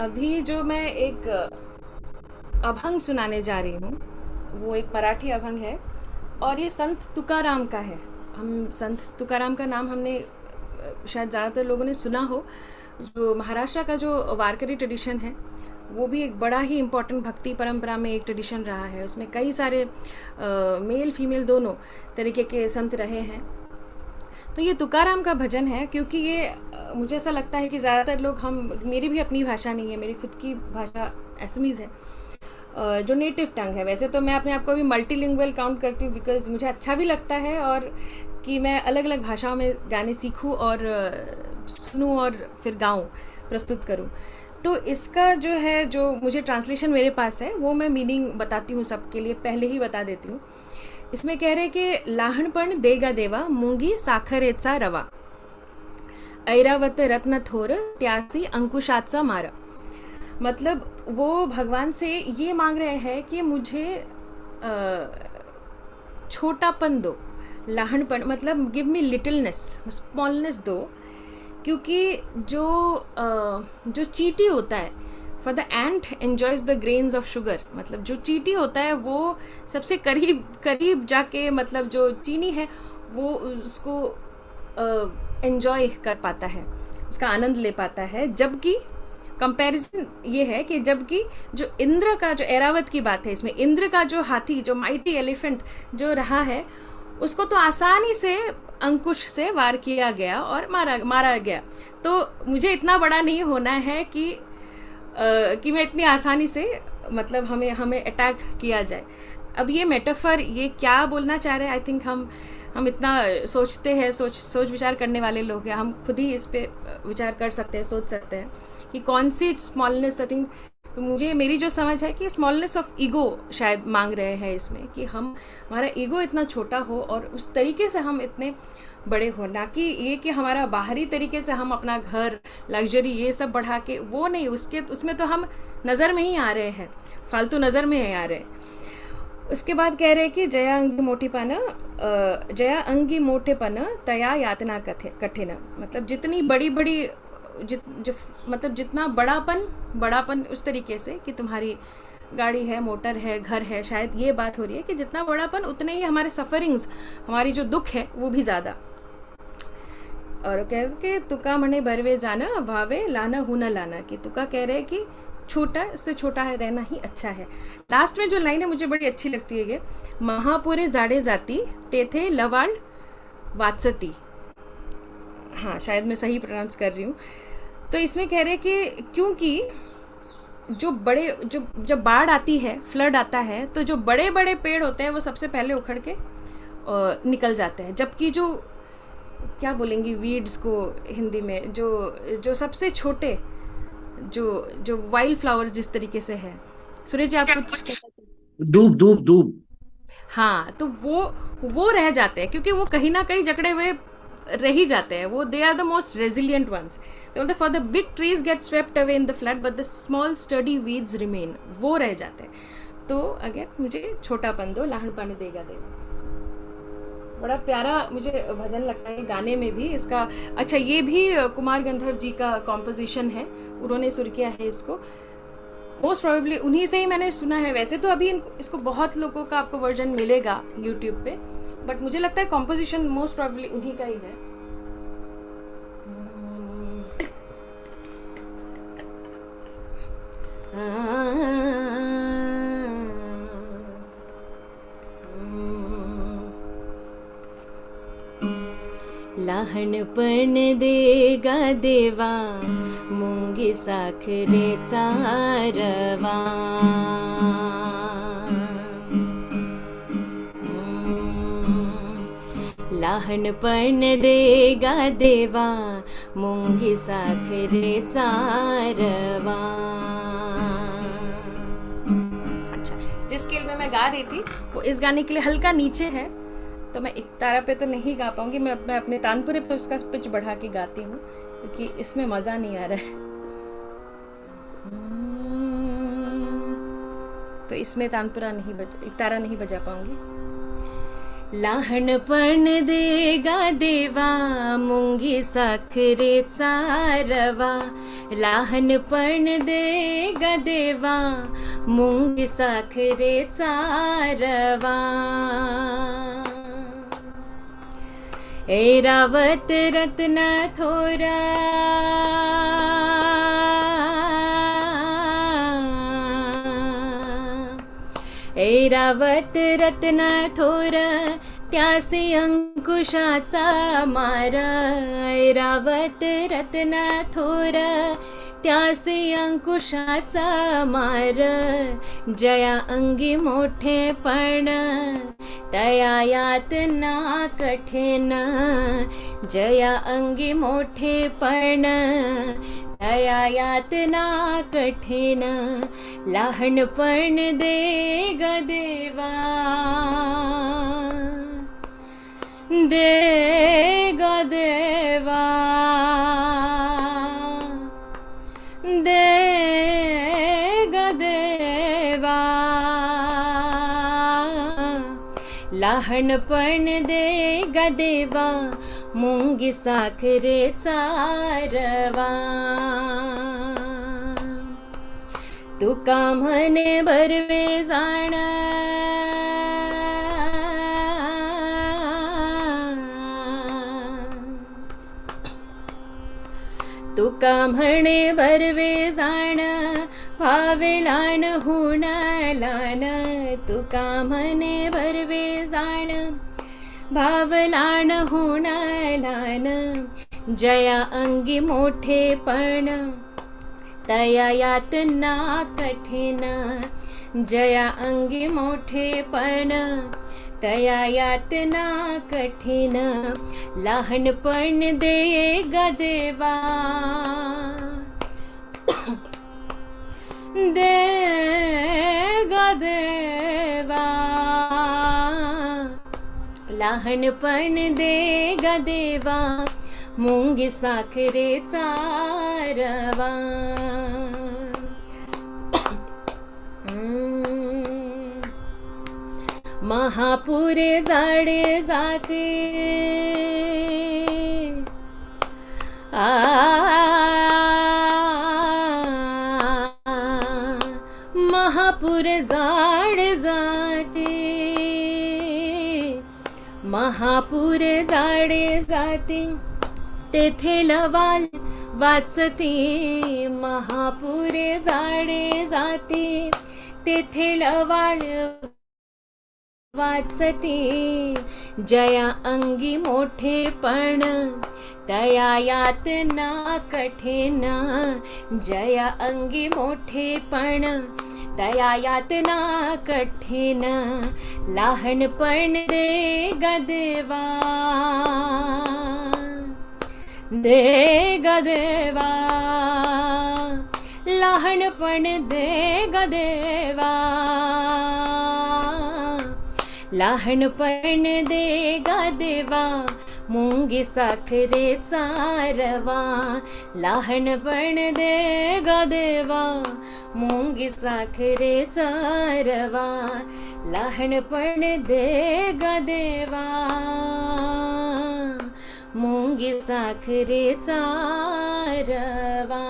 अभी जो मैं एक अभंग सुनाने जा रही हूँ, वो एक मराठी अभंग है और ये संत तुकाराम का है। हम संत तुकाराम का नाम हमने शायद ज़्यादातर लोगों ने सुना हो। जो महाराष्ट्र का जो वारकरी ट्रेडिशन है, वो भी एक बड़ा ही इम्पोर्टेंट भक्ति परंपरा में एक ट्रेडिशन रहा है। उसमें कई सारे मेल फीमेल दोनों तरीके के संत रहे हैं। तो ये तुकाराम का भजन है, क्योंकि ये मुझे ऐसा लगता है कि ज़्यादातर लोग, हम, मेरी भी अपनी भाषा नहीं है, मेरी खुद की भाषा असमीज़ है, जो नेटिव टंग है। वैसे तो मैं अपने आप को भी मल्टीलिंगुअल काउंट करती हूँ, बिकॉज मुझे अच्छा भी लगता है और कि मैं अलग अलग भाषाओं में गाने सीखूँ और सुनूँ और फिर गाऊँ, प्रस्तुत करूँ। तो इसका जो है, जो मुझे ट्रांसलेशन मेरे पास है, वो मैं मीनिंग बताती हूँ सबके लिए, पहले ही बता देती हूँ। इसमें कह रहे कि लहानपण देगा देवा मुंगी साखरेचा रवा, ऐरावत रत्न थोर त्याची अंकुशाचा मारा। मतलब वो भगवान से ये मांग रहे हैं कि मुझे छोटापन दो। लहानपन मतलब गिव मी लिटिलनेस, स्मॉलनेस दो। क्योंकि जो जो चींटी होता है, for the ant enjoys the grains of sugar, मतलब जो चींटी होता है वो सबसे करीब करीब जाके, मतलब जो चीनी है वो उसको एन्जॉय कर पाता है, उसका आनंद ले पाता है। जबकि कंपैरिजन ये है कि जबकि जो इंद्र का, जो एरावत की बात है इसमें, इंद्र का जो हाथी, जो माइटी एलिफेंट जो रहा है, उसको तो आसानी से अंकुश से वार किया गया और मारा मारा गया। तो मुझे इतना बड़ा नहीं होना है कि मैं इतनी आसानी से, मतलब हमें हमें अटैक किया जाए। अब ये मेटाफर ये क्या बोलना चाह रहे हैं, आई थिंक हम इतना सोचते हैं, सोच विचार करने वाले लोग हैं, हम खुद ही इस पे विचार कर सकते हैं, सोच सकते हैं कि कौन सी स्मॉलनेस। आई थिंक मुझे, मेरी जो समझ है कि स्मॉलनेस ऑफ ईगो शायद मांग रहे हैं इसमें, कि हमारा ईगो इतना छोटा हो और उस तरीके से हम इतने बड़े हो, ना कि ये कि हमारा बाहरी तरीके से हम अपना घर, लग्जरी, ये सब बढ़ा के, वो नहीं, उसके उसमें तो हम नज़र में ही आ रहे हैं, फालतू नज़र में ही आ रहे हैं। उसके बाद कह रहे हैं कि जया अंगी मोठेपन तया यातना कठिन। मतलब जितनी बड़ी बड़ी मतलब जितना बड़ापन बड़ापन उस तरीके से कि तुम्हारी गाड़ी है, मोटर है, घर है, शायद ये बात हो रही है कि जितना बड़ापन उतने ही हमारे सफरिंग्स, हमारी जो दुख है वो भी ज़्यादा। और कह के तुका मने बरवे जाना भावे लाना हुना लाना, कि तुका कह रहे हैं कि छोटा से छोटा है रहना ही अच्छा है। लास्ट में जो लाइन है मुझे बड़ी अच्छी लगती है, ये महापुरे जाड़े जाती तेथे लवाल वात्सती। हाँ, शायद मैं सही प्रोनाउंस कर रही हूँ। तो इसमें कह रहे हैं कि क्योंकि जो बड़े, जो जब बाढ़ आती है, फ्लड आता है, तो जो बड़े बड़े पेड़ होते हैं वो सबसे पहले उखड़ के निकल जाते हैं। जबकि जो, क्या बोलेंगी वीड्स को हिंदी में, जो सबसे छोटे, जो जो वाइल्ड फ्लावर्स जिस तरीके से है, सूरज जी आप कुछ कहना चाहिए? दूब दूब दूब। हाँ, तो वो रह जाते हैं, क्योंकि वो कहीं ना कहीं जकड़े हुए रह ही जाते हैं। वो they are the most resilient ones. For the big trees get swept away in the flood but the small sturdy weeds remain, वो रह जाते हैं। तो अगेन मुझे छोटापन दो, लहानपन देगा देगा। बड़ा प्यारा मुझे भजन लगता है गाने में भी इसका। अच्छा, ये भी कुमार गंधर्व जी का कॉम्पोजिशन है, उन्होंने सुर किया है इसको। मोस्ट प्रोबेबली उन्हीं से ही मैंने सुना है। वैसे तो अभी इसको बहुत लोगों का आपको वर्जन मिलेगा यूट्यूब पे, बट मुझे लगता है कॉम्पोजिशन मोस्ट प्रोबेबली उन्हीं का ही है। लहानपण देगा देवा मुंगी साखरेचा रवा, लहानपण देगा देवा मुंगी साखरेचा रवा। अच्छा, जिस स्केल में मैं गा रही थी वो इस गाने के लिए हल्का नीचे है, तो मैं एक तारा पे तो नहीं गा पाऊंगी। मैं अपने तानपुरे पे उसका पिच बढ़ा के गाती हूँ, क्योंकि इसमें मज़ा नहीं आ रहा है। तो इसमें तानपुरा नहीं एक तारा नहीं बजा पाऊंगी। लहानपण दे गा देवा मुंगी साखरेचा रवा. लहानपण दे गा देवा मुंगी साखरेचा रवा. ऐरावत रत्न थोरा ऐरावत रत्न थोर त्यासी अंकुशाचा मार. ऐरावत रत्न थोर त्यासी अंकुशाचा मार. जया अंगी मोठेपण तया यातना कठीण. जया अंगी मोठेपण तया यातना कठीण. लहानपण दे ग देवा दे ग देवा दे ग देवा. लहानपण दे ग देवा मुंगी साखरेचा रवा. तुका म्हणे भरवे जाण तुका म्हणे भरवे जाण भावे लहान होण लहान. तुका म्हणे भरवे जाण भाव लहान होण लहान. जया अंगी मोठेपण तया यातना कठीण. जया अंगी मोठेपण तया यातना कठीण. लहानपण दे ग देवा दे ग देवा. लहानपण दे ग देवा मुंगी साखरेचा रवा. महापुरे जाडे जाते महापूर जाड जाते. महापूर जाडे जाते तेथे लवाल वाचते. महापुरे जाडे जाते तेथे लवाल वाचते. जया अंगी मोठेपण तया यातना कठीण. जया अंगी मोठेपण तया यातना कठीण. लहानपण दे ग देवा दे ग देवा. लहानपण दे ग देवा. लहानपण दे ग देवा मुंगी साखरेचा रवा. लहानपण दे ग देवा मुंगी साखरेचा रवा. लहानपण दे ग देवा मुंगी साखरेचा रवा.